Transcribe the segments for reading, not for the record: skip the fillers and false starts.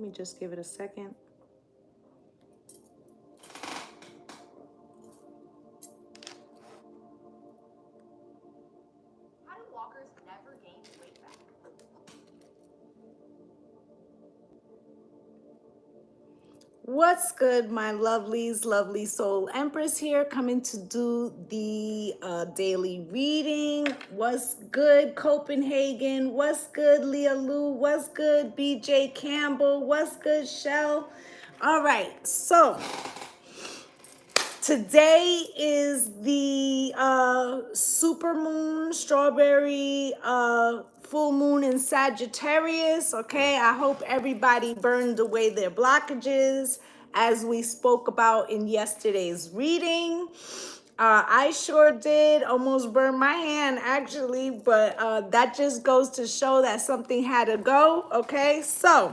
Let me just give it a second. How do walkers never gain weight back? What's good, my lovelies? Lovely soul Empress here, coming to do the daily reading. What's good, Copenhagen? What's good, Leah Lou? What's good, BJ Campbell? What's good, Shell? All right, so today is the super moon, strawberry full moon in Sagittarius. Okay, I hope everybody burned away their blockages as we spoke about in yesterday's reading. I sure did almost burn my hand actually, but that just goes to show that something had to go. Okay, so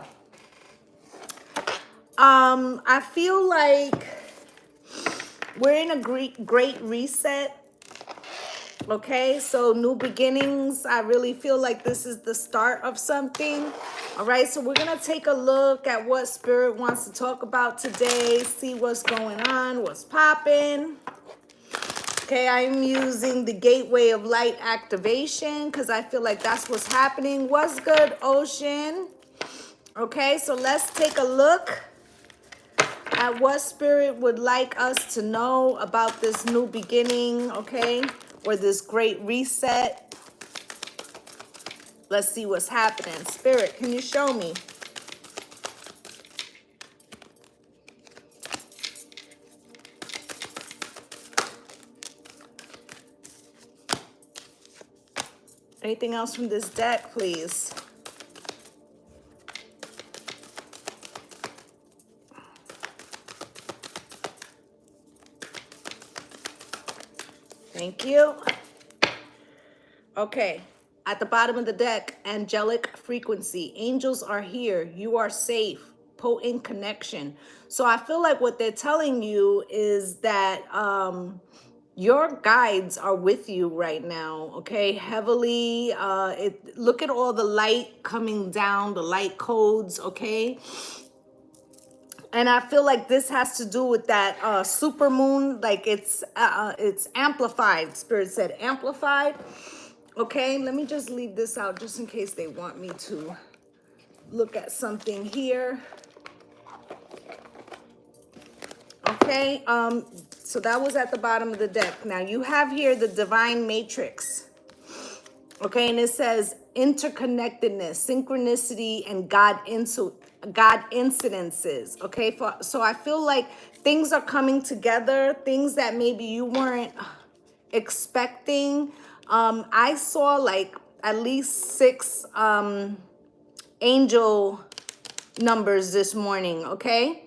I feel like we're in a great reset. Okay, so new beginnings. I really feel like this is the start of something. All right, so we're gonna take a look at what Spirit wants to talk about today, see what's going on, what's popping. Okay, I'm using the Gateway of Light activation because I feel like that's what's happening. What's good, Ocean? Okay, so let's take a look at what Spirit would like us to know about this new beginning, okay? Or this great reset. Let's see what's happening. Spirit, can you show me? Anything else from this deck, please? Thank you. Okay, at the bottom of the deck, angelic frequency. Angels are here. You are safe. Potent connection. So I feel like what they're telling you is that your guides are with you right now, okay? Heavily. Look at all the light coming down, the light codes, okay? And I feel like this has to do with that super moon, like it's amplified. Spirit said amplified. Okay, let me just leave this out just in case they want me to look at something here. Okay, so that was at the bottom of the deck. Now you have here the divine matrix. Okay, and it says interconnectedness, synchronicity, and God incidences. Okay, so I feel like things are coming together, things that maybe you weren't expecting. I saw like at least 6 angel numbers this morning, okay?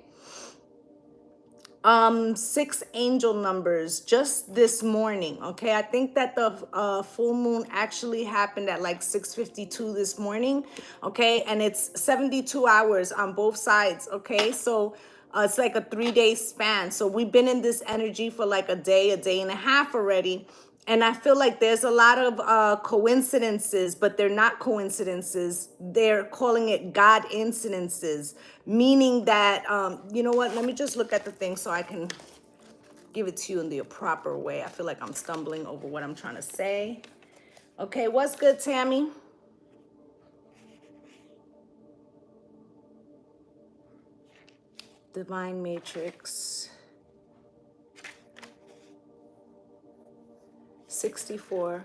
6 angel numbers just this morning. Okay, I think that the full moon actually happened at like 6:52 this morning. Okay, and it's 72 hours on both sides. Okay, so it's like a 3-day span. So we've been in this energy for like a day and a half already. And I feel like there's a lot of coincidences, but they're not coincidences. They're calling it God incidences, meaning that, you know what? Let me just look at the thing so I can give it to you in the proper way. I feel like I'm stumbling over what I'm trying to say. Okay, what's good, Tammy? Divine Matrix. 64.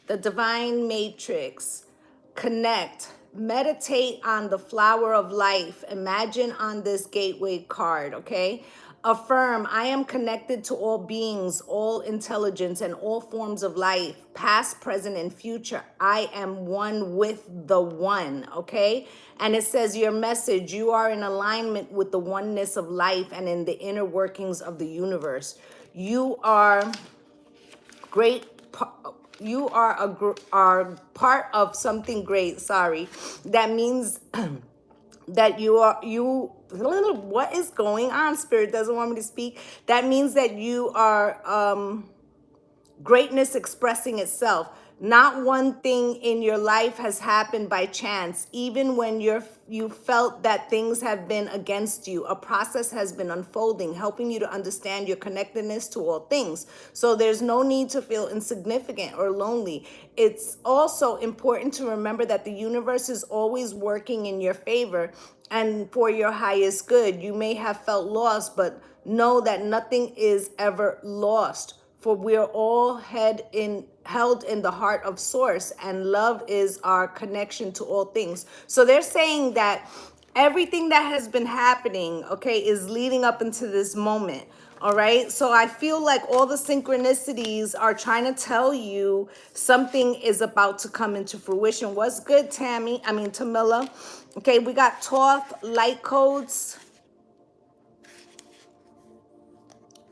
The divine matrix. Connect. Meditate on the flower of life. Imagine on this gateway card, okay? Affirm, I am connected to all beings, all intelligence, and all forms of life, past, present, and future. I am one with the one, okay? And it says your message, you are in alignment with the oneness of life and in the inner workings of the universe. You are great. You are part of something great. Sorry. That means that what is going on? Spirit doesn't want me to speak. That means that you are greatness expressing itself. Not one thing in your life has happened by chance. Even when you felt that things have been against you, a process has been unfolding, helping you to understand your connectedness to all things. So there's no need to feel insignificant or lonely. It's also important to remember that the universe is always working in your favor and for your highest good. You may have felt lost, but know that nothing is ever lost, for we are all held in the heart of source, and love is our connection to all things. So they're saying that everything that has been happening, okay, is leading up into this moment. All right. So I feel like all the synchronicities are trying to tell you something is about to come into fruition. What's good, Tamila? Okay, we got Toth light codes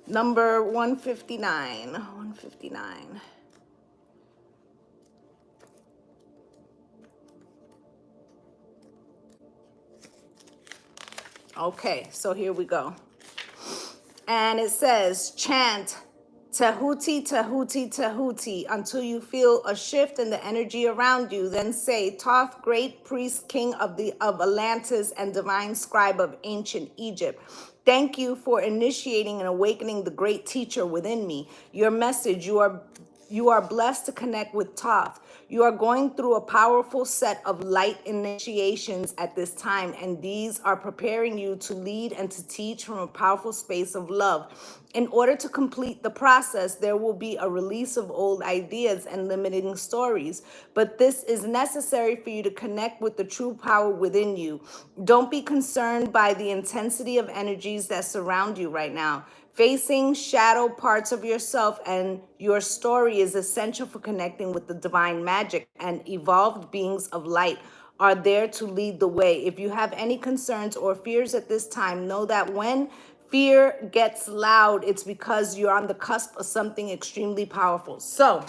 number 159. 159. Okay, so here we go. And it says, chant Tahuti, Tahuti, Tahuti until you feel a shift in the energy around you. Then say, Thoth, great priest, king of Atlantis and divine scribe of ancient Egypt. Thank you for initiating and awakening the great teacher within me. Your message, you are blessed to connect with Thoth. You are going through a powerful set of light initiations at this time, and these are preparing you to lead and to teach from a powerful space of love. In order to complete the process, there will be a release of old ideas and limiting stories, but this is necessary for you to connect with the true power within you. Don't be concerned by the intensity of energies that surround you right now. Facing shadow parts of yourself and your story is essential for connecting with the divine magic, and evolved beings of light are there to lead the way. If you have any concerns or fears at this time, know that when fear gets loud, it's because you're on the cusp of something extremely powerful. So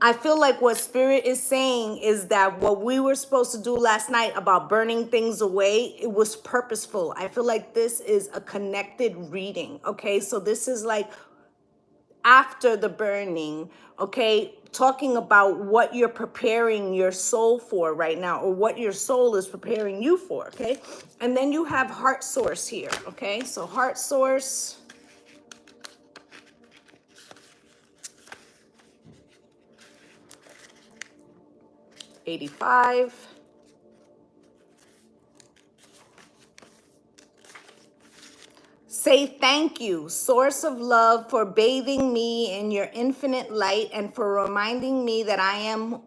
I feel like what Spirit is saying is that what we were supposed to do last night about burning things away, it was purposeful. I feel like this is a connected reading. Okay, so this is like after the burning, okay, talking about what you're preparing your soul for right now, or what your soul is preparing you for. Okay, and then you have heart source here. Okay, so heart source 85. Say thank you, source of love, for bathing me in your infinite light and for reminding me that I am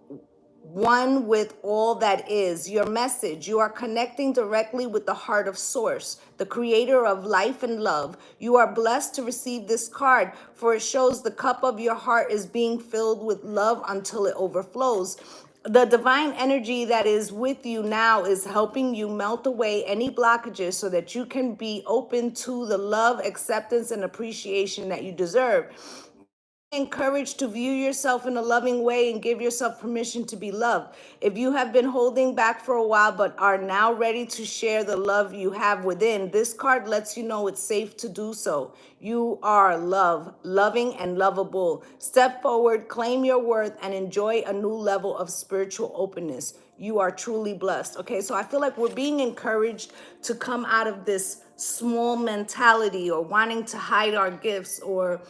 one with all that is. Your message, you are connecting directly with the heart of Source, the creator of life and love. You are blessed to receive this card, for it shows the cup of your heart is being filled with love until it overflows. The divine energy that is with you now is helping you melt away any blockages so that you can be open to the love, acceptance, and appreciation that you deserve. Encouraged to view yourself in a loving way and give yourself permission to be loved. If you have been holding back for a while but are now ready to share the love you have within, this card lets you know it's safe to do so. You are loving and lovable. Step forward, claim your worth, and enjoy a new level of spiritual openness. You are truly blessed. Okay, so I feel like we're being encouraged to come out of this small mentality, or wanting to hide our gifts, or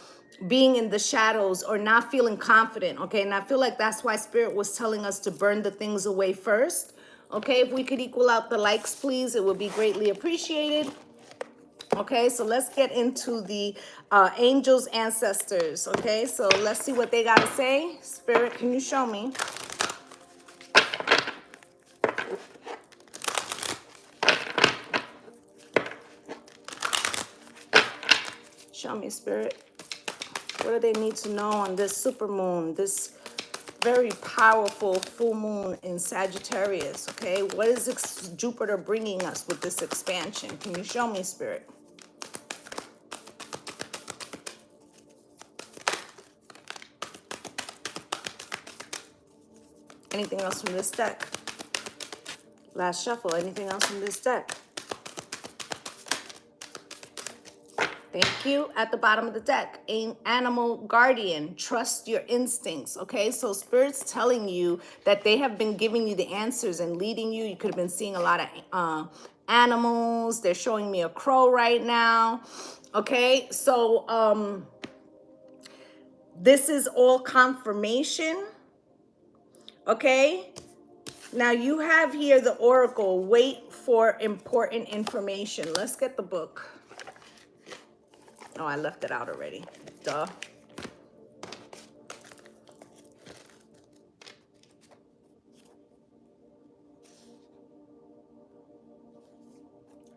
being in the shadows, or not feeling confident. Okay, and I feel like that's why Spirit was telling us to burn the things away first. Okay, if we could equal out the likes, please, it would be greatly appreciated. Okay, so let's get into the angels, ancestors. Okay, so let's see what they got to say. Spirit, can you show me? Show me, Spirit. What do they need to know on this super moon, this very powerful full moon in Sagittarius? Okay, what is Jupiter bringing us with this expansion? Can you show me, Spirit? Anything else from this deck? Last shuffle. Anything else in this deck? Thank you. At the bottom of the deck, animal guardian, trust your instincts. Okay, so Spirit's telling you that they have been giving you the answers and leading you. You could have been seeing a lot of animals. They're showing me a crow right now. Okay, so this is all confirmation. Okay, now you have here the oracle. Wait for important information. Let's get the book. Oh, I left it out already. Duh.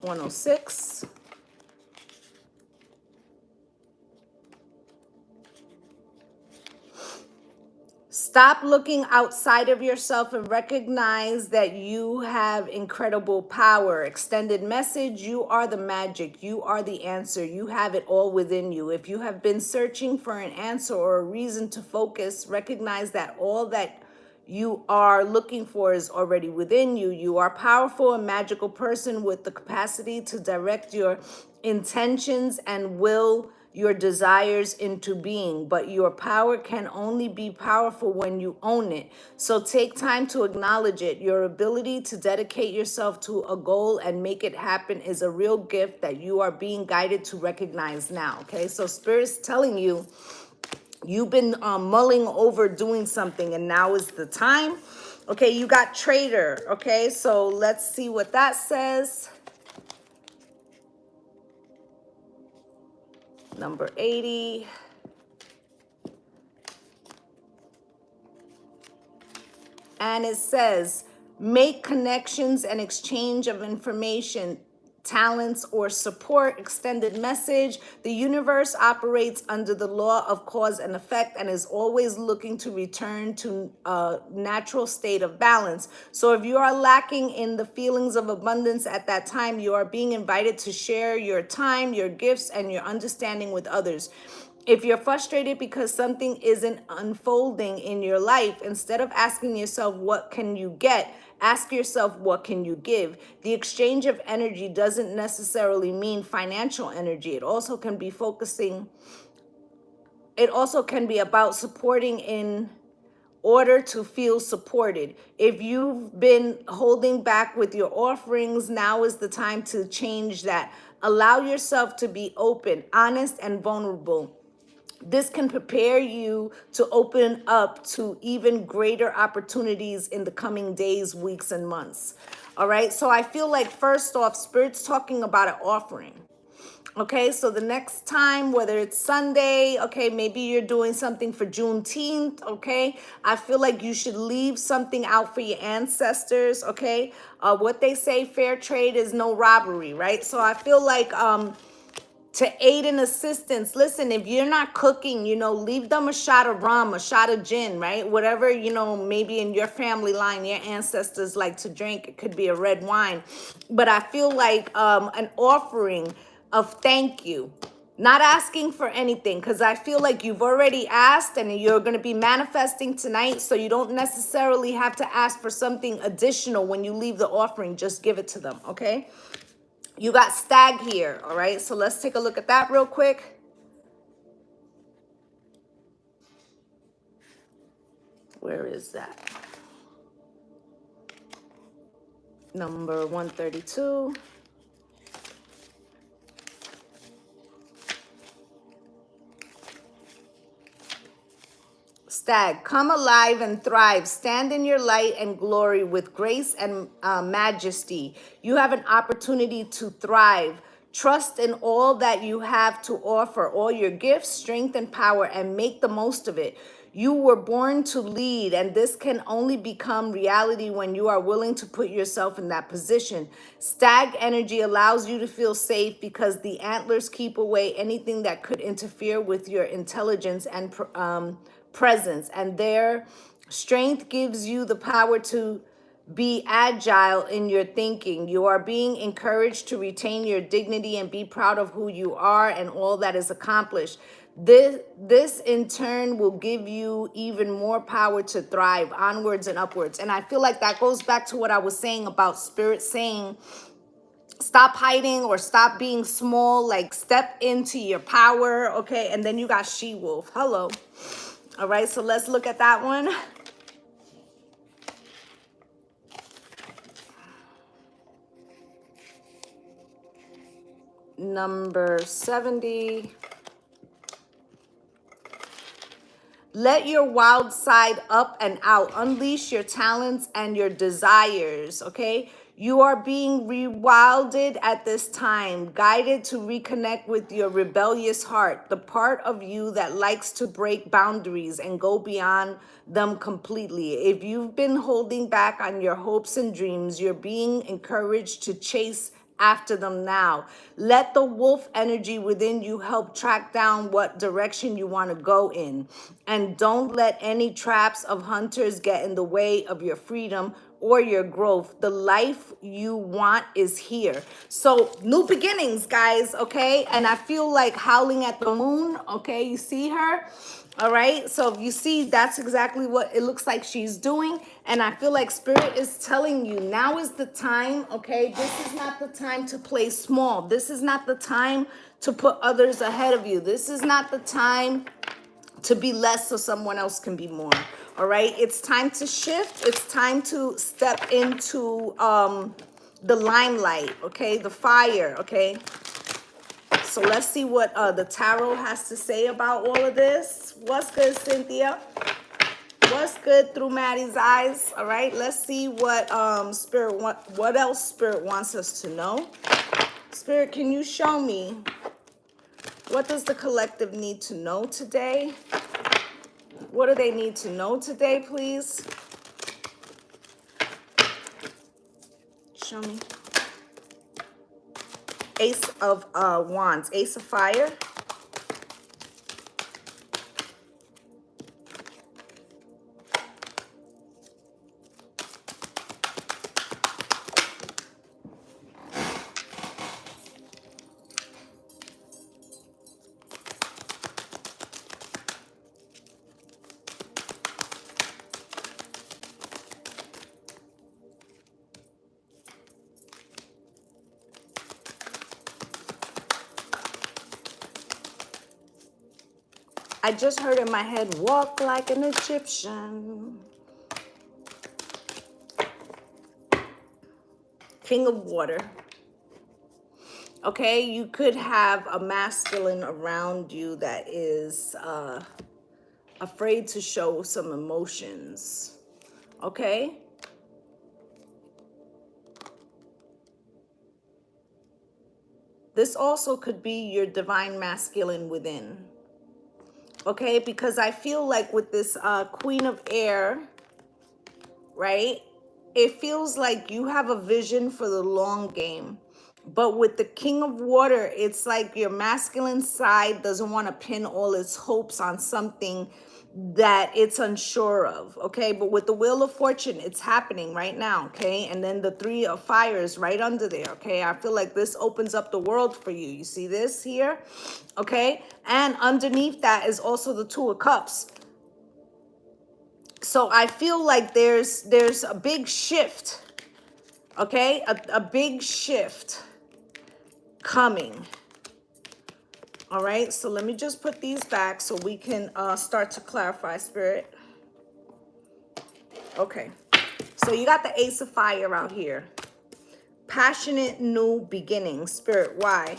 $106. Stop looking outside of yourself and recognize that you have incredible power. Extended message, you are the magic. You are the answer. You have it all within you. If you have been searching for an answer or a reason to focus, recognize that all that you are looking for is already within you. You are a powerful and magical person with the capacity to direct your intentions and will your desires into being, but your power can only be powerful when you own it. So take time to acknowledge it. Your ability to dedicate yourself to a goal and make it happen is a real gift that you are being guided to recognize now. Okay, so Spirit's telling you you've been mulling over doing something and now is the time. Okay, you got traitor. Okay, so let's see what that says. Number 80. And it says, make connections and exchange of information, talents, or support. Extended message. The universe operates under the law of cause and effect and is always looking to return to a natural state of balance. So if you are lacking in the feelings of abundance at that time, you are being invited to share your time, your gifts, and your understanding with others. If you're frustrated because something isn't unfolding in your life, instead of asking yourself, what can you get? Ask yourself, what can you give? The exchange of energy doesn't necessarily mean financial energy. It also can be about supporting in order to feel supported. If you've been holding back with your offerings, now is the time to change that. Allow yourself to be open, honest, and vulnerable. This can prepare you to open up to even greater opportunities in the coming days, weeks, and months. All right. So I feel like, first off, Spirit's talking about an offering. Okay, so the next time, whether it's Sunday, okay, maybe you're doing something for Juneteenth, okay, I feel like you should leave something out for your ancestors, okay? What they say, fair trade is no robbery, right? So I feel like to aid in assistance. Listen, if you're not cooking, leave them a shot of rum, a shot of gin, right? Whatever, maybe in your family line, your ancestors like to drink. It could be a red wine. But I feel like an offering of thank you. Not asking for anything, because I feel like you've already asked and you're going to be manifesting tonight. So you don't necessarily have to ask for something additional when you leave the offering. Just give it to them, okay? You got stag here, all right? So let's take a look at that real quick. Where is that? Number 132. Stag, come alive and thrive. Stand in your light and glory with grace and majesty. You have an opportunity to thrive. Trust in all that you have to offer, all your gifts, strength, and power, and make the most of it. You were born to lead, and this can only become reality when you are willing to put yourself in that position. Stag energy allows you to feel safe because the antlers keep away anything that could interfere with your intelligence and presence, and their strength gives you the power to be agile in your thinking. You are being encouraged to retain your dignity and be proud of who you are and all that is accomplished. This in turn will give you even more power to thrive onwards and upwards. And I feel like that goes back to what I was saying about spirit saying, stop hiding or stop being small, like step into your power. Okay, and then you got she-wolf. Hello. All right, so let's look at that one. Number 70. Let your wild side up and out. Unleash your talents and your desires, okay? You are being rewilded at this time, guided to reconnect with your rebellious heart, the part of you that likes to break boundaries and go beyond them completely. If you've been holding back on your hopes and dreams, you're being encouraged to chase after them now. Let the wolf energy within you help track down what direction you want to go in. And don't let any traps of hunters get in the way of your freedom or your growth. The life you want is here. So new beginnings, guys, okay? And I feel like howling at the moon, okay? You see her? All right, so if you see, that's exactly what it looks like she's doing. And I feel like spirit is telling you now is the time, okay? This is not the time to play small. This is not the time to put others ahead of you. This is not the time to be less so someone else can be more. All right, it's time to shift. It's time to step into the limelight, okay? The fire, okay? So let's see what the tarot has to say about all of this. What's good, Cynthia? What's good through Maddie's eyes? All right, let's see what what else spirit wants us to know. Spirit, can you show me what does the collective need to know today? What do they need to know today, please? Show me. Ace of Wands, Ace of Fire. I just heard in my head, walk like an Egyptian. King of Water. Okay, you could have a masculine around you that is afraid to show some emotions. Okay? This also could be your divine masculine within. Okay, because I feel like with this Queen of Air, right? It feels like you have a vision for the long game. But with the King of Water, it's like your masculine side doesn't want to pin all its hopes on something that it's unsure of, okay? But with the Wheel of Fortune, it's happening right now, okay? And then the Three of Fire is right under there, okay? I feel like this opens up the world for you. You see this here, okay? And underneath that is also the Two of Cups. So I feel like there's a big shift, okay? A big shift coming. All right, so let me just put these back so we can start to clarify, Spirit. Okay, so you got the Ace of Fire out here. Passionate new beginning, Spirit, why?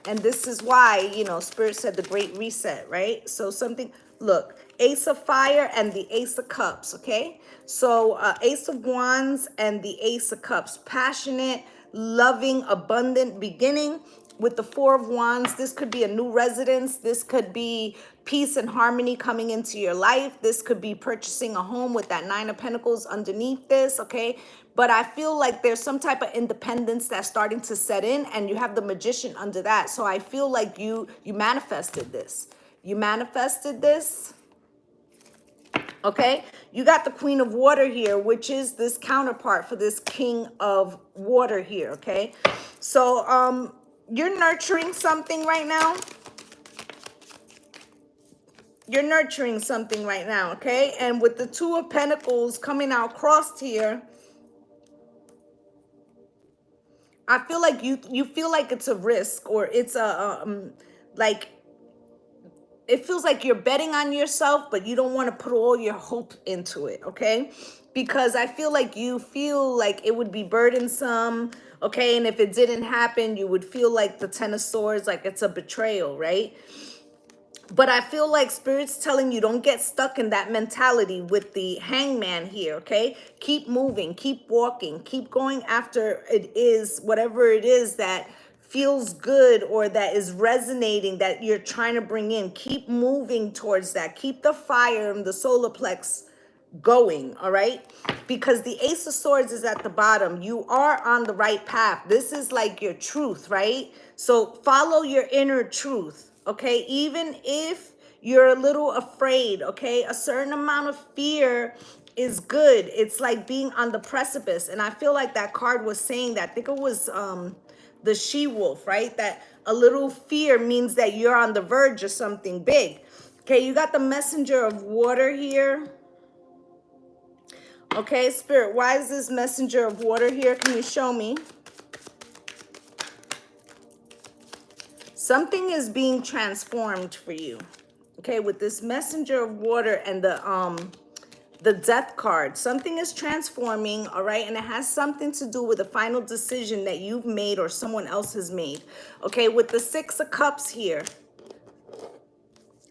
And this is why, you know, Spirit said the Great Reset, right? So something, look, Ace of Fire and the Ace of Cups, okay? So Ace of Wands and the Ace of Cups. Passionate, loving, abundant beginning. With the Four of Wands, this could be a new residence. This could be peace and harmony coming into your life. This could be purchasing a home with that Nine of Pentacles underneath this, okay? But I feel like there's some type of independence that's starting to set in, and you have the Magician under that. So I feel like you manifested this. You manifested this. Okay, you got the Queen of Water here, which is this counterpart for this King of Water here, okay? So you're nurturing something right now. you're nurturing something right now, okay? And with the Two of Pentacles coming out crossed here, I feel like you feel like it's a risk, or it's a like it feels like you're betting on yourself, but you don't want to put all your hope into it, okay? Because I feel like you feel like it would be burdensome, okay? And if it didn't happen, you would feel like the Ten of Swords, like it's a betrayal, right? But I feel like Spirit's telling you don't get stuck in that mentality with the Hangman here, okay? Keep moving, keep walking, keep going after it is, whatever it is that feels good or that is resonating that you're trying to bring in. Keep moving towards that. Keep the fire and the solar plex going, all right? Because the Ace of Swords is at the bottom. You are on the right path. This is like your truth, right? So follow your inner truth, okay? Even if you're a little afraid, okay? A certain amount of fear is good. It's like being on the precipice. And I feel like that card was saying that. I think it was the she-wolf, right? That a little fear means that you're on the verge of something big. Okay, you got the Messenger of Water here. Okay, Spirit, why is this Messenger of Water here? Can you show me? Something is being transformed for you. Okay, with this Messenger of Water and the Death card, something is transforming, all right? And it has something to do with a final decision that you've made or someone else has made. Okay, with the Six of Cups here,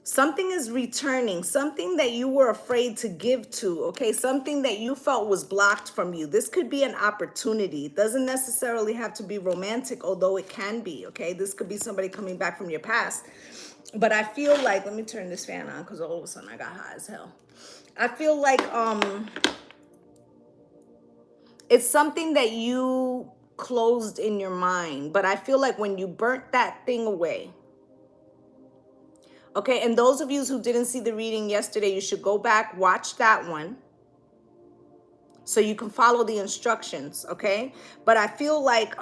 something is returning, something that you were afraid to give to, okay? Something that you felt was blocked from you. This could be an opportunity. It doesn't necessarily have to be romantic, although it can be, okay? This could be somebody coming back from your past. But I feel like, let me turn this fan on because all of a sudden I got hot as hell. I feel like it's something that you closed in your mind. But I feel like when you burnt that thing away, okay, and those of you who didn't see the reading yesterday, you should go back, watch that one, so you can follow the instructions, okay? But I feel like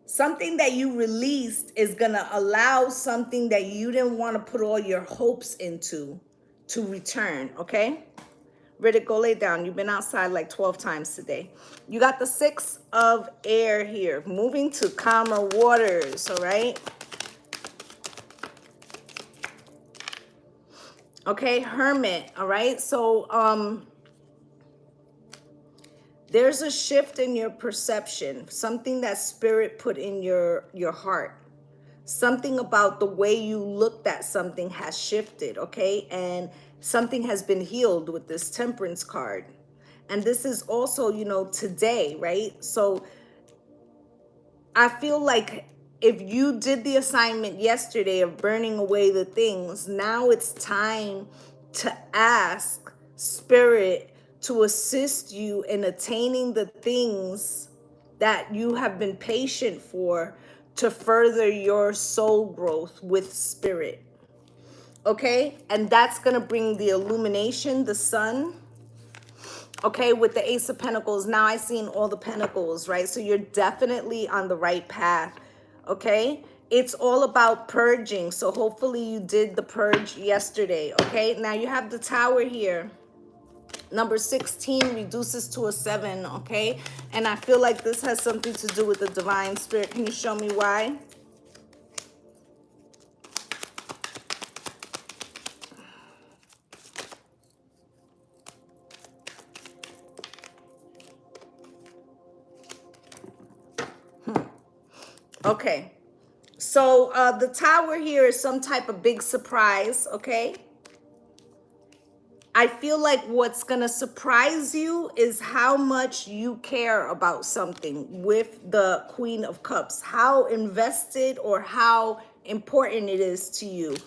something that you released is gonna allow something that you didn't want to put all your hopes into to return, okay? Riddick, go lay down. You've been outside like 12 times today. You got the Six of Air here, moving to calmer waters, all right? Okay, Hermit, all right? So there's a shift in your perception, something that Spirit put in your heart. Something about the way you looked at something has shifted, okay? And something has been healed with this Temperance card. And this is also, you know, today, right? So I feel like if you did the assignment yesterday of burning away the things, now it's time to ask Spirit to assist you in attaining the things that you have been patient for to further your soul growth with Spirit. Okay? And that's going to bring the illumination, the sun. Okay, with the Ace of Pentacles, now I seen all the pentacles, right? So you're definitely on the right path, okay? It's all about purging. So hopefully you did the purge yesterday, okay? Now you have the Tower here. Number 16 reduces to a 7, okay? And I feel like this has something to do with the Divine Spirit. Can you show me why? Okay. So the Tower here is some type of big surprise, okay? I feel like what's going to surprise you is how much you care about something with the Queen of Cups, how invested or how important it is to you.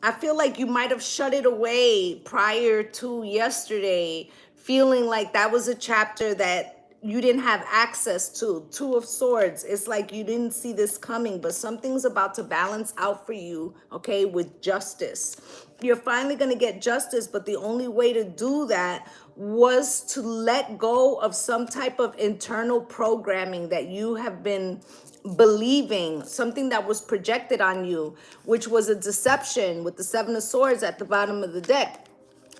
I feel like you might have shut it away prior to yesterday, feeling like that was a chapter that you didn't have access to. Two of Swords. It's like you didn't see this coming, but something's about to balance out for you, okay, with justice. You're finally going to get justice, but the only way to do that was to let go of some type of internal programming that you have been believing, something that was projected on you, which was a deception with the Seven of Swords at the bottom of the deck.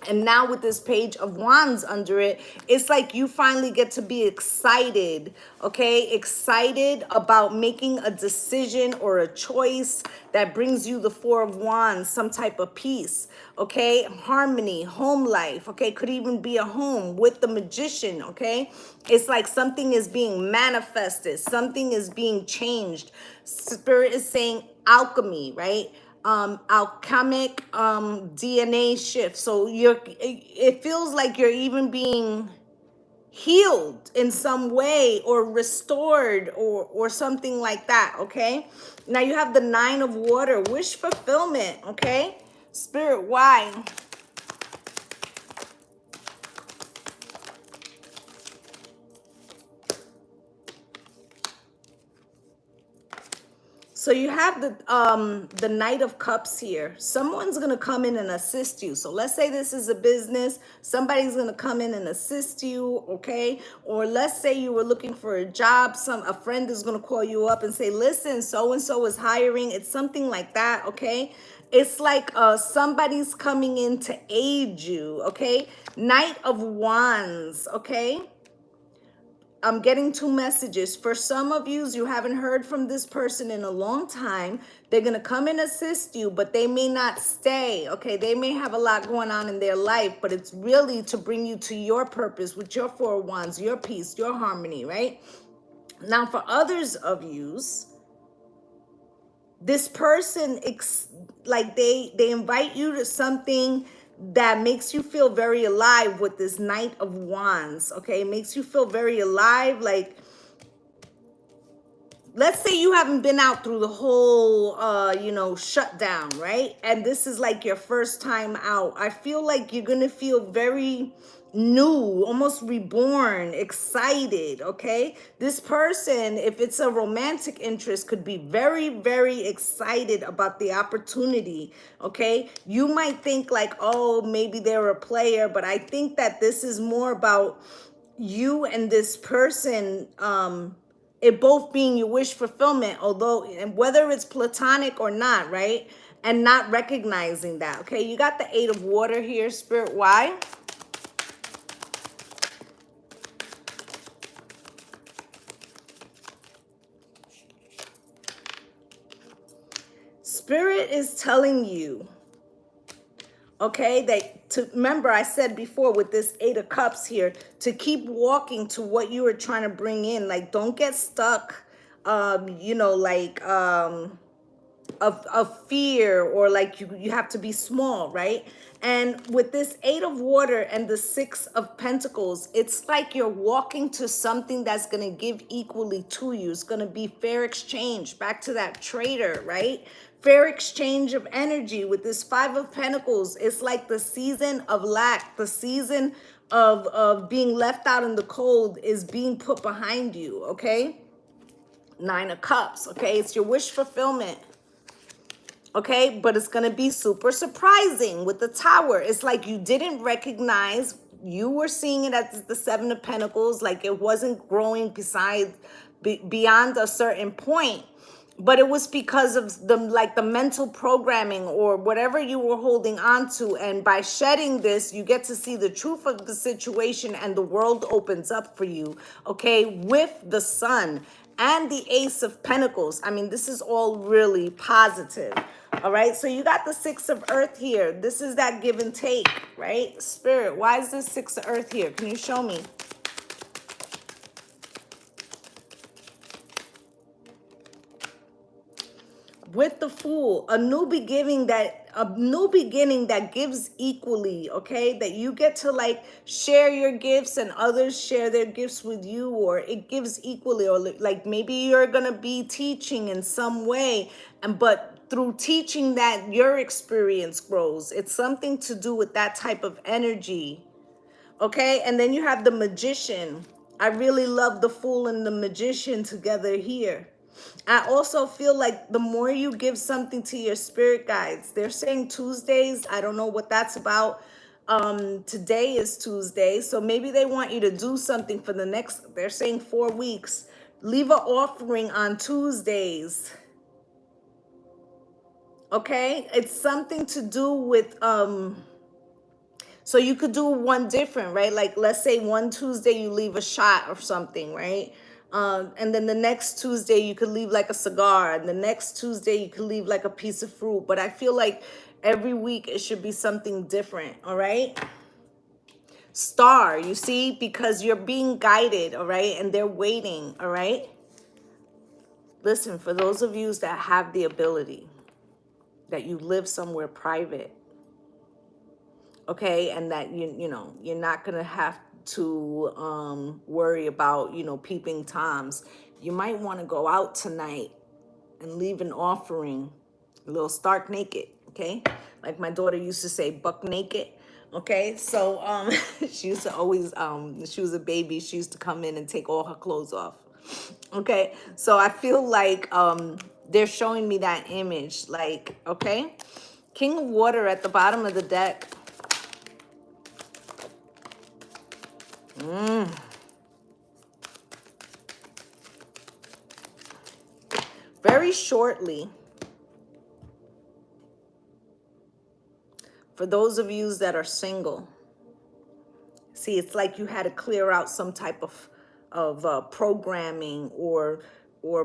And now with this Page of Wands under it, it's like you finally get to be excited, okay? Excited about making a decision or a choice that brings you the Four of Wands, some type of peace, okay? Harmony, home life, okay? Could even be a home with the Magician, okay? It's like something is being manifested, something is being changed. Spirit is saying alchemy, right? Alchemic DNA shift. So it feels like you're even being healed in some way or restored or something like that, okay? Now you have the Nine of Water, wish fulfillment, okay? Spirit, why? So you have the Knight of Cups here. Someone's gonna come in and assist you. So let's say this is a business. Somebody's gonna come in and assist you, okay? Or let's say you were looking for a job. A friend is gonna call you up and say, "Listen, so and so is hiring." It's something like that, okay? It's like somebody's coming in to aid you, okay? Knight of Wands, okay? I'm getting two messages. For some of you haven't heard from this person in a long time. They're going to come and assist you, but they may not stay. Okay. They may have a lot going on in their life, but it's really to bring you to your purpose with your Four of Wands, your peace, your harmony, right? Now, for others of yous, this person, like they invite you to something that makes you feel very alive with this Knight of Wands, okay? It makes you feel very alive, like let's say you haven't been out through the whole shutdown, right? And this is like your first time out. I feel like you're gonna feel very new, almost reborn, excited, okay? This person, if it's a romantic interest, could be very, very excited about the opportunity, okay? You might think like, oh, maybe they're a player, but I think that this is more about you and this person, it both being your wish fulfillment, although, and whether it's platonic or not, right? And not recognizing that, okay? You got the Eight of Water here, Spirit. Why? Spirit is telling you, okay, that to remember, I said before with this Eight of Cups here, to keep walking to what you were trying to bring in. Like, don't get stuck, of fear, or like you have to be small, right? And with this Eight of Water and the Six of Pentacles, it's like you're walking to something that's going to give equally to you. It's going to be fair exchange, back to that trader, right? Fair exchange of energy. With this Five of Pentacles, it's like the season of lack, the season of being left out in the cold is being put behind you, okay? Nine of Cups, okay? It's your wish fulfillment. Okay, but it's going to be super surprising with the Tower. It's like you didn't recognize, you were seeing it as the Seven of Pentacles, like it wasn't growing beyond a certain point. But it was because of the mental programming or whatever you were holding on to. And by shedding this, you get to see the truth of the situation and the world opens up for you, okay, with the Sun and the Ace of Pentacles. I mean, this is all really positive. All right, so you got the Six of Earth here. This is that give and take, right? Spirit, why is this Six of Earth here? Can you show me? With the Fool, a new beginning that gives equally, okay? That you get to like share your gifts and others share their gifts with you, or it gives equally, or like maybe you're gonna be teaching in some way, but through teaching that your experience grows. It's something to do with that type of energy, okay? And then you have the Magician. I really love the Fool and the Magician together here. I also feel like the more you give something to your spirit guides, they're saying Tuesdays. I don't know what that's about. Today is Tuesday, so maybe they want you to do something for the next, they're saying 4 weeks. Leave an offering on Tuesdays. Okay? It's something to do with so you could do one different, right? Like let's say one Tuesday you leave a shot or something, right? And then the next Tuesday you could leave like a cigar, and the next Tuesday you could leave like a piece of fruit. But I feel like every week it should be something different, all right? Star, you see, because you're being guided, all right? And they're waiting, all right? Listen, for those of you that have the ability, that you live somewhere private, okay, and that you know you're not gonna have to worry about peeping toms, you might want to go out tonight and leave an offering, a little stark naked, okay, like my daughter used to say, buck naked. Okay, so she used to always she was a baby, she used to come in and take all her clothes off. Okay, so I feel like they're showing me that image, like, okay, King of Water at the bottom of the deck. Very shortly, for those of you that are single, see, it's like you had to clear out some type of programming or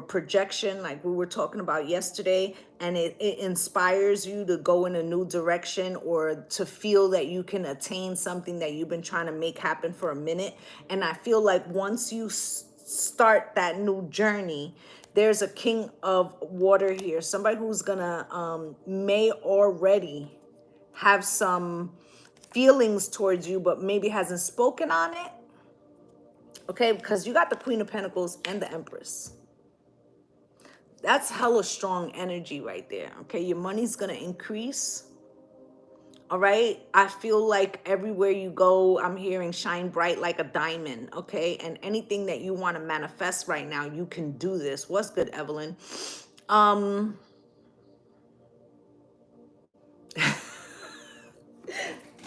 projection, like we were talking about yesterday, and it inspires you to go in a new direction or to feel that you can attain something that you've been trying to make happen for a minute. And I feel like once you start that new journey, there's a King of Water here, somebody who's gonna may already have some feelings towards you, but maybe hasn't spoken on it. Okay, because you got the Queen of Pentacles and the Empress. That's hella strong energy right there. Okay, your money's gonna increase. All right, I feel like everywhere you go, I'm hearing shine bright like a diamond. Okay, and anything that you want to manifest right now, you can do this. What's good, Evelyn?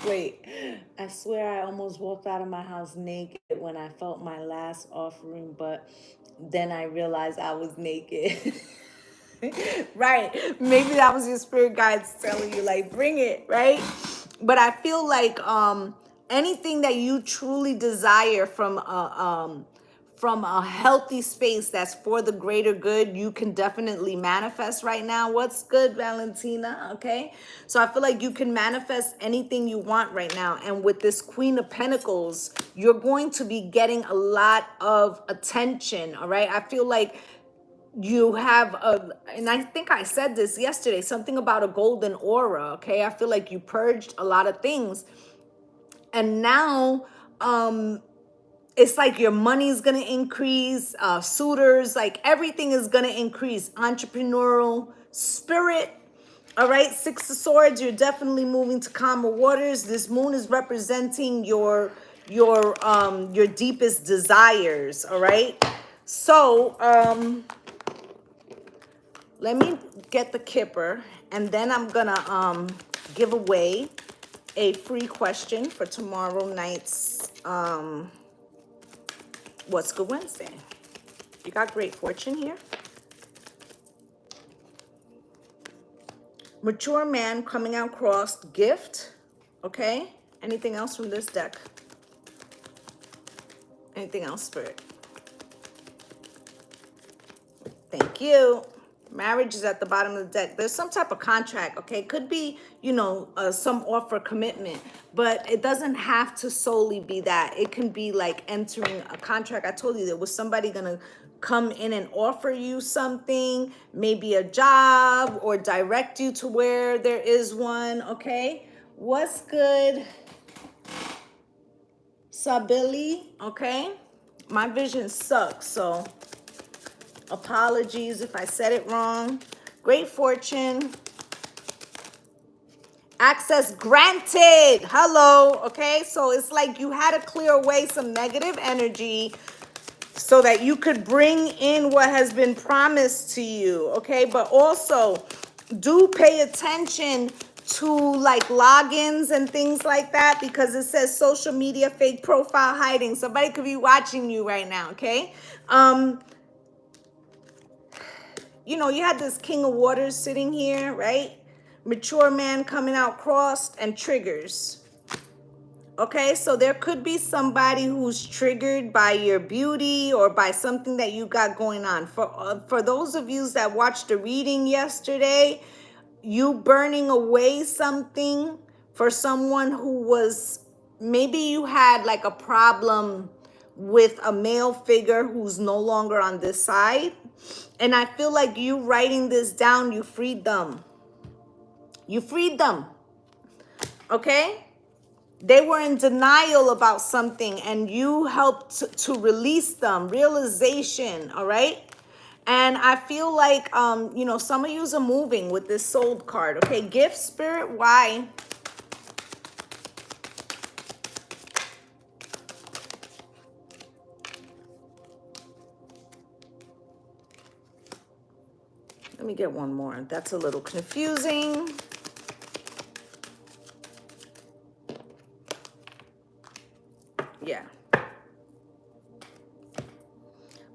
Wait, I swear I almost walked out of my house naked when I felt my last offering, but then I realized I was naked. Right. Maybe that was your spirit guides telling you, like, bring it, right? But I feel like anything that you truly desire from a healthy space that's for the greater good, you can definitely manifest right now. What's good, Valentina? Okay, so I feel like you can manifest anything you want right now. And with this Queen of Pentacles, you're going to be getting a lot of attention. All right, I feel like you have and I think I said this yesterday, something about a golden aura. Okay, I feel like you purged a lot of things, and now it's like your money's gonna increase, suitors, like everything is gonna increase, entrepreneurial spirit. All right, Six of Swords, you're definitely moving to calmer waters. This moon is representing your deepest desires. All right, so let me get the kipper, and then I'm gonna give away a free question for tomorrow night's What's Good Wednesday. You got great fortune here. Mature man coming out crossed, gift. Okay. Anything else from this deck? Anything else, Spirit? Thank you. Marriage is at the bottom of the deck. There's some type of contract, okay? Could be, some offer commitment, but it doesn't have to solely be that. It can be like entering a contract. I told you there was somebody gonna come in and offer you something, maybe a job, or direct you to where there is one, okay? What's good, Sabili? Okay? My vision sucks, so apologies if I said it wrong. Great fortune. Access granted. Hello. Okay. So it's like you had to clear away some negative energy so that you could bring in what has been promised to you. Okay. But also do pay attention to like logins and things like that, because it says social media fake profile hiding. Somebody could be watching you right now. Okay. you know, you had this King of Waters sitting here, right? Mature man coming out crossed and triggers. Okay, so there could be somebody who's triggered by your beauty or by something that you got going on. For those of you that watched the reading yesterday, you burning away something for someone who was, maybe you had like a problem with a male figure who's no longer on this side. And I feel like you writing this down, you freed them. You freed them. Okay? They were in denial about something and you helped to release them, realization, all right? And I feel like, you know, some of yous are moving with this soul card, okay? Gift, spirit, why? Let me get one more. That's a little confusing. Yeah.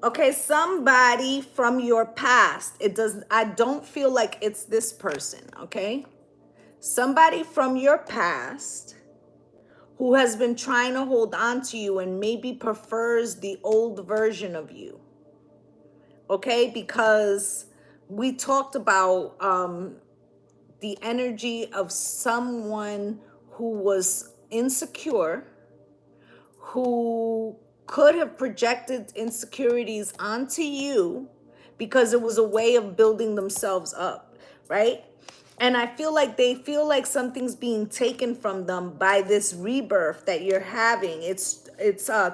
Okay, somebody from your past. I don't feel like it's this person, okay? Somebody from your past who has been trying to hold on to you and maybe prefers the old version of you. Okay, because we talked about the energy of someone who was insecure, who could have projected insecurities onto you because it was a way of building themselves up, right? And I feel like they feel like something's being taken from them by this rebirth that you're having. It's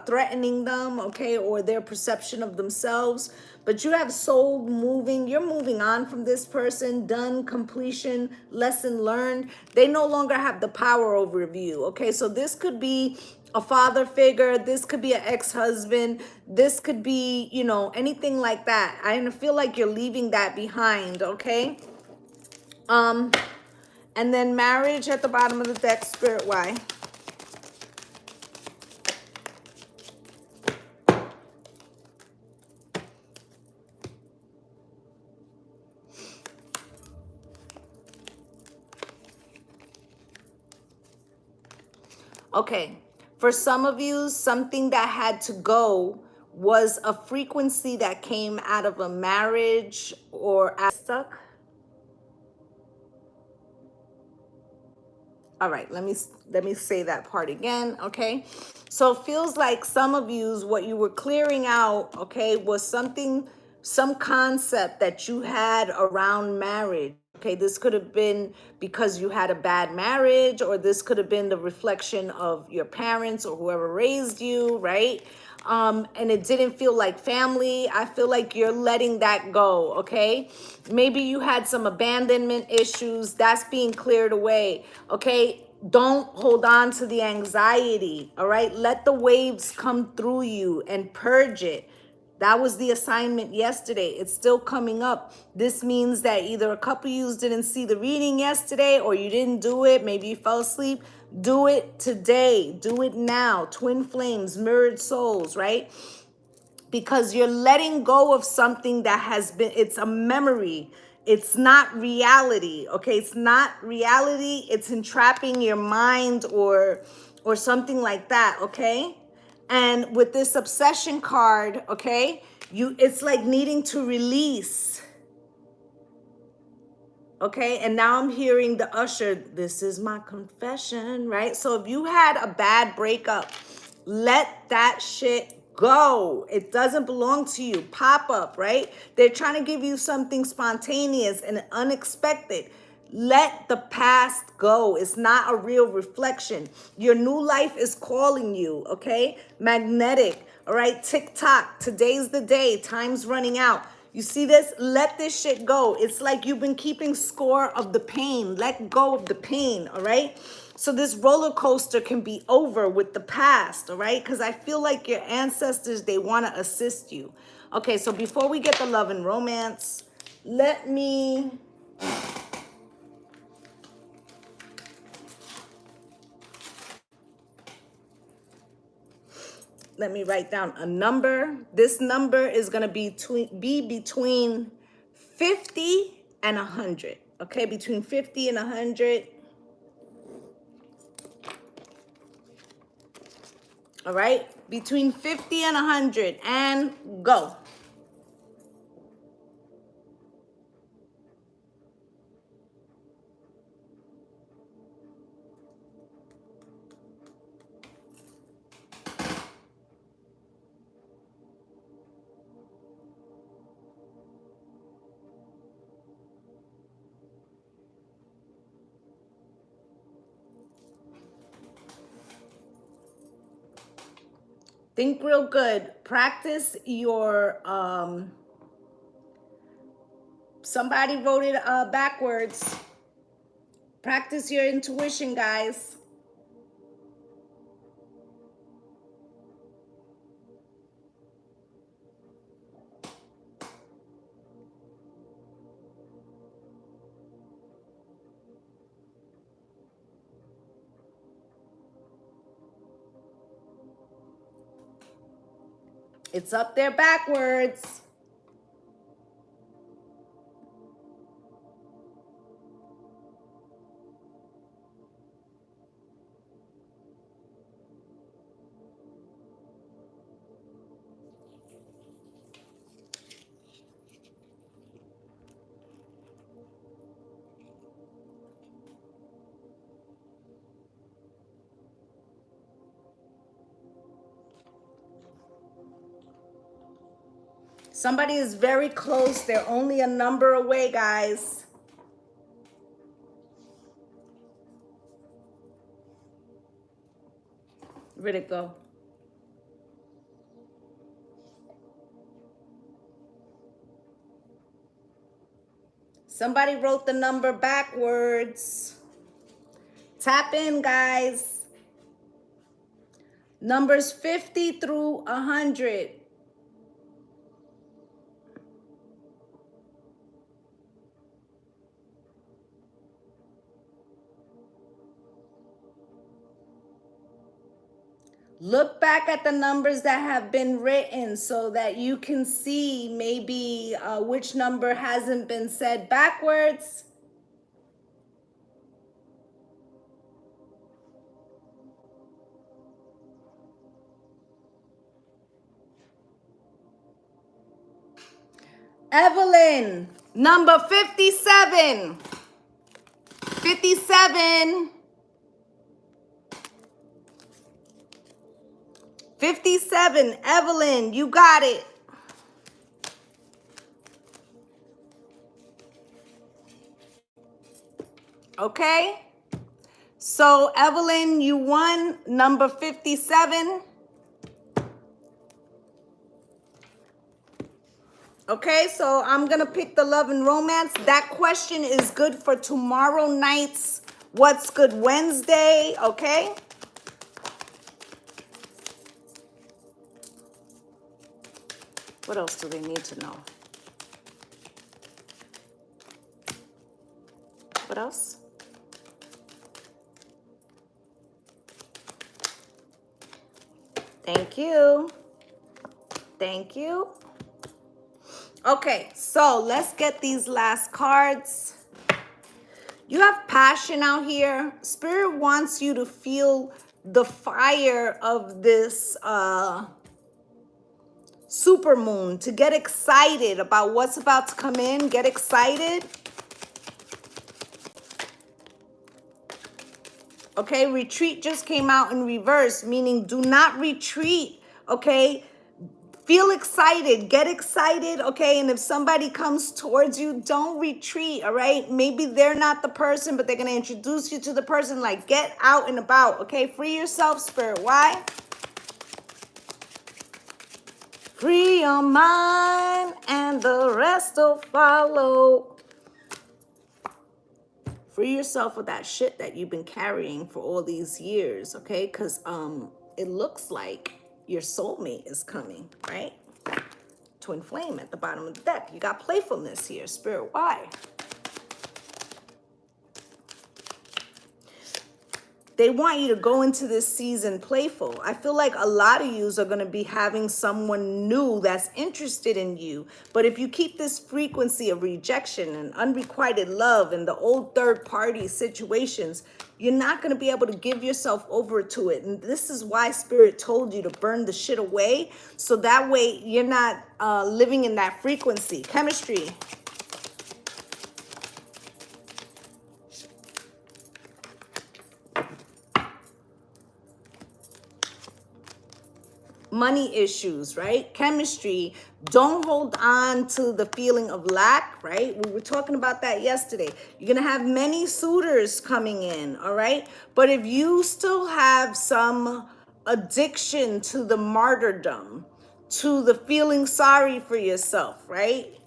threatening them, okay, or their perception of themselves. But you have soul moving. You're moving on from this person. Done, completion, lesson learned. They no longer have the power over you, okay? So this could be a father figure. This could be an ex-husband. This could be, you know, anything like that. I feel like you're leaving that behind, okay? And then marriage at the bottom of the deck, spirit, why? Okay, for some of you, something that had to go was a frequency that came out of a marriage or stuck. All right, let me say that part again, okay? So it feels like some of yous, what you were clearing out, okay, was something, some concept that you had around marriage. Okay, this could have been because you had a bad marriage, or this could have been the reflection of your parents or whoever raised you, right? And it didn't feel like family. I feel like you're letting that go, okay? Maybe you had some abandonment issues. That's being cleared away, okay? Don't hold on to the anxiety, all right? Let the waves come through you and purge it. That was the assignment yesterday. It's still coming up. This means that either a couple of you didn't see the reading yesterday or you didn't do it. Maybe you fell asleep. Do it today. Do it now. Twin flames, mirrored souls, right? Because you're letting go of something that has been, it's a memory. It's not reality, okay? It's not reality. It's entrapping your mind or something like that, okay? And with this obsession card, okay, it's like needing to release. Okay, and now I'm hearing the usher, this is my confession, right? So if you had a bad breakup, let that shit go. It doesn't belong to you. Pop up, right? They're trying to give you something spontaneous and unexpected. Let the past go. It's not a real reflection. Your new life is calling you, okay? Magnetic, all right? Tick tock. Today's the day. Time's running out. You see this? Let this shit go. It's like you've been keeping score of the pain. Let go of the pain, all right? So this roller coaster can be over with the past, all right? Because I feel like your ancestors, they want to assist you. Okay, so before we get the love and romance, let me write down a number. This number is going to be between 50 and 100. Okay, between 50 and 100. All right, between 50 and 100, and go. Think real good. Practice your, somebody wrote it backwards. Practice your intuition, guys. It's up there backwards. Somebody is very close. They're only a number away, guys. Where'd it go? Somebody wrote the number backwards. Tap in, guys. Numbers 50 through 100. Look back at the numbers that have been written so that you can see maybe which number hasn't been said backwards. Evelyn, number 57. 57. 57. Evelyn, you got it. Okay? So, Evelyn, you won number 57. Okay, so I'm going to pick the love and romance. That question is good for tomorrow night's What's Good Wednesday, okay? What else do they need to know? What else? Thank you. Thank you. Okay, so let's get these last cards. You have passion out here. Spirit wants you to feel the fire of this super moon, to get excited about what's about to come in. Get excited. Okay, retreat just came out in reverse, meaning do not retreat. Okay, feel excited, get excited, okay? And if somebody comes towards you, don't retreat, all right? Maybe they're not the person, but they're going to introduce you to the person. Like, get out and about, okay? Free yourself, Spirit. Why? Free your mind and the rest will follow. Free yourself of that shit that you've been carrying for all these years, okay? Because it looks like your soulmate is coming, right? Twin flame at the bottom of the deck. You got playfulness here, Spirit. Why? They want you to go into this season playful. I feel like a lot of yous are going to be having someone new that's interested in you. But if you keep this frequency of rejection and unrequited love and the old third party situations, you're not going to be able to give yourself over to it. And this is why Spirit told you to burn the shit away. So that way you're not living in that frequency. Chemistry. Money issues, right? Chemistry. Don't hold on to the feeling of lack, right? We were talking about that yesterday. You're going to have many suitors coming in, all right? But if you still have some addiction to the martyrdom, to the feeling sorry for yourself, right?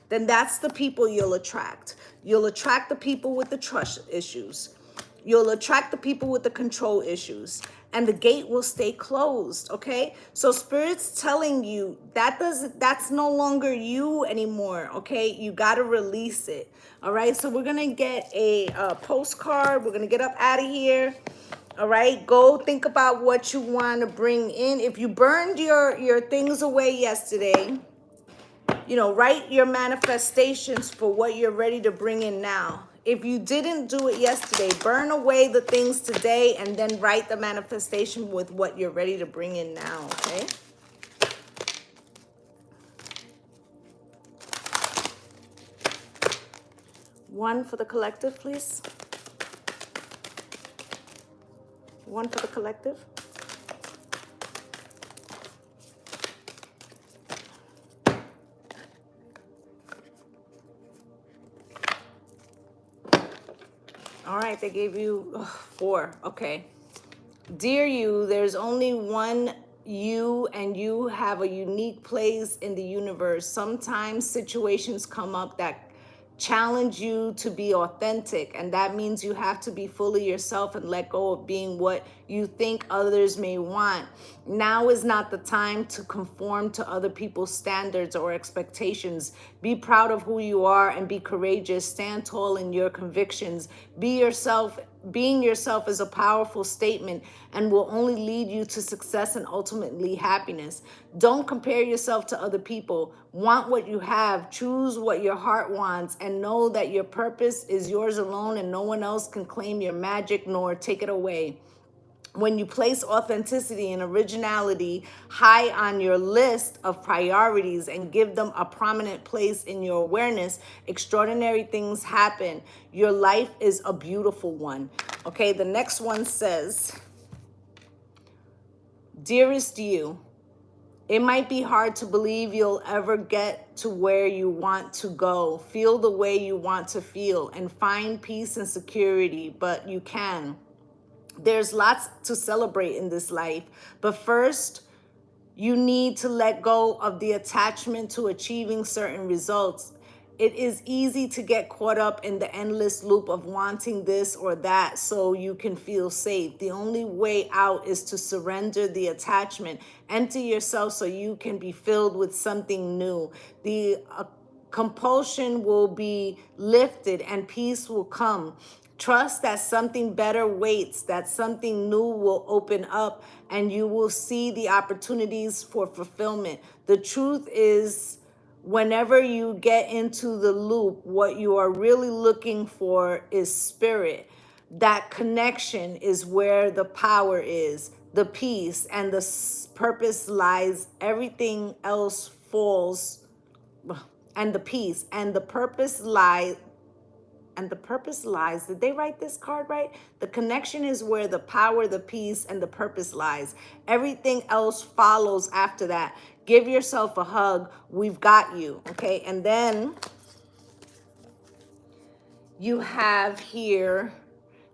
Then that's the people you'll attract. You'll attract the people with the trust issues. You'll attract the people with the control issues, and the gate will stay closed. Okay, so Spirit's telling you that's no longer you anymore. Okay, you got to release it. All right, so we're gonna get a postcard. We're gonna get up out of here. All right, go think about what you want to bring in. If you burned your things away yesterday, you know, write your manifestations for what you're ready to bring in now. If you didn't do it yesterday, burn away the things today and then write the manifestation with what you're ready to bring in now, okay? One for the collective, please. One for the collective. All right, they gave you 4. Okay. Dear you, there's only one you, and you have a unique place in the universe. Sometimes situations come up that challenge you to be authentic, and that means you have to be fully yourself and let go of being what you think others may want. Now is not the time to conform to other people's standards or expectations. Be proud of who you are and be courageous. Stand tall in your convictions. Be yourself. Being yourself is a powerful statement and will only lead you to success and ultimately happiness. Don't compare yourself to other people. Want what you have, choose what your heart wants, and know that your purpose is yours alone and no one else can claim your magic nor take it away. When you place authenticity and originality high on your list of priorities and give them a prominent place in your awareness, extraordinary things happen. Your life is a beautiful one. Okay, the next one says, dearest you, it might be hard to believe you'll ever get to where you want to go, feel the way you want to feel, and find peace and security, but you can. There's lots to celebrate in this life, but first, you need to let go of the attachment to achieving certain results. It is easy to get caught up in the endless loop of wanting this or that so you can feel safe. The only way out is to surrender the attachment, empty yourself so you can be filled with something new. The compulsion will be lifted and peace will come. Trust that something better waits, that something new will open up, and you will see the opportunities for fulfillment. The truth is, whenever you get into the loop, what you are really looking for is spirit. That connection is where the power is, the peace, and the purpose lies. Everything else falls, and the peace, and the purpose lies. And the purpose lies. Did they write this card right? The connection is where the power, the peace, and the purpose lies. Everything else follows after that. Give yourself a hug. We've got you. Okay. And then you have here,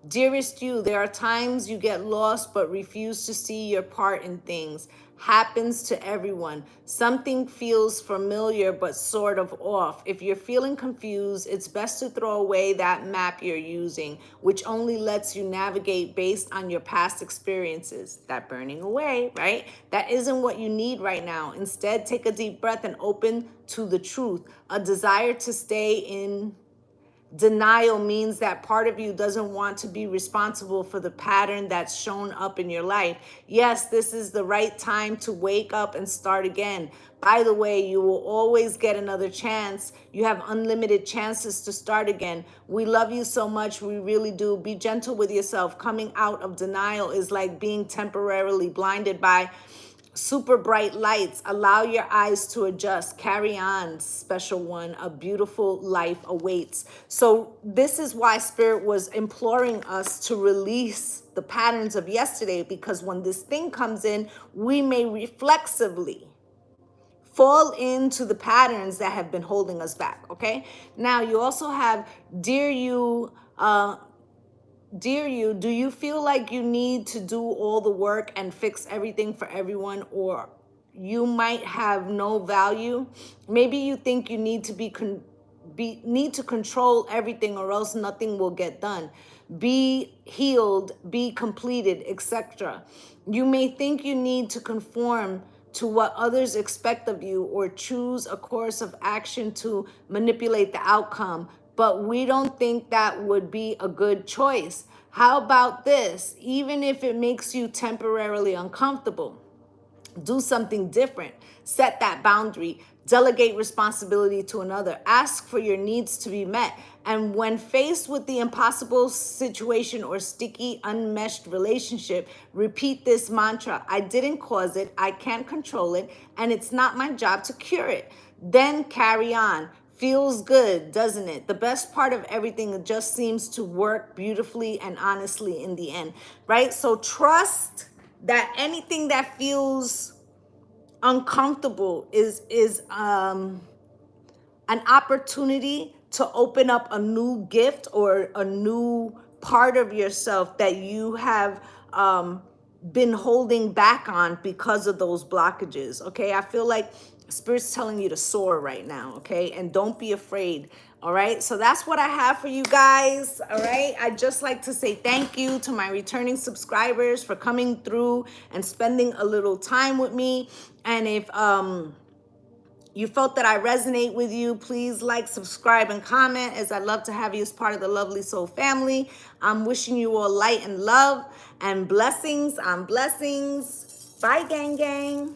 dearest you, there are times you get lost but refuse to see your part in things. Happens to everyone. Something feels familiar but sort of off. If you're feeling confused, it's best to throw away that map you're using, which only lets you navigate based on your past experiences. That burning away, right? That isn't what you need right now. Instead, take a deep breath and open to the truth. A desire to stay in Denial means that part of you doesn't want to be responsible for the pattern that's shown up in your life. Yes, this is the right time to wake up and start again. By the way, you will always get another chance. You have unlimited chances to start again. We love you so much. We really do. Be gentle with yourself. Coming out of denial is like being temporarily blinded by super bright lights. Allow your eyes to adjust. Carry on, special one. A beautiful life awaits. So this is why Spirit was imploring us to release the patterns of yesterday, because when this thing comes in, we may reflexively fall into the patterns that have been holding us back. Okay, now you also have dear you. Dear you, do you feel like you need to do all the work and fix everything for everyone, or you might have no value? Maybe you think you need to need to control everything, or else nothing will get done. Be healed, be completed, etc. You may think you need to conform to what others expect of you, or choose a course of action to manipulate the outcome, but we don't think that would be a good choice. How about this? Even if it makes you temporarily uncomfortable, do something different. Set that boundary. Delegate responsibility to another. Ask for your needs to be met. And when faced with the impossible situation or sticky, unmeshed relationship, repeat this mantra: I didn't cause it, I can't control it, and it's not my job to cure it. Then carry on. Feels good, doesn't it? The best part of everything just seems to work beautifully and honestly in the end, right? So trust that anything that feels uncomfortable is an opportunity to open up a new gift or a new part of yourself that you have been holding back on because of those blockages. Okay, I feel like Spirit's telling you to soar right now. Okay, and don't be afraid. All right, so that's what I have for you guys. All right, I'd just like to say thank you to my returning subscribers for coming through and spending a little time with me. And if you felt that I resonate with you, please like, subscribe, and comment, as I love to have you as part of the Lovely Soul family. I'm wishing you all light and love and blessings on blessings. Bye, gang gang.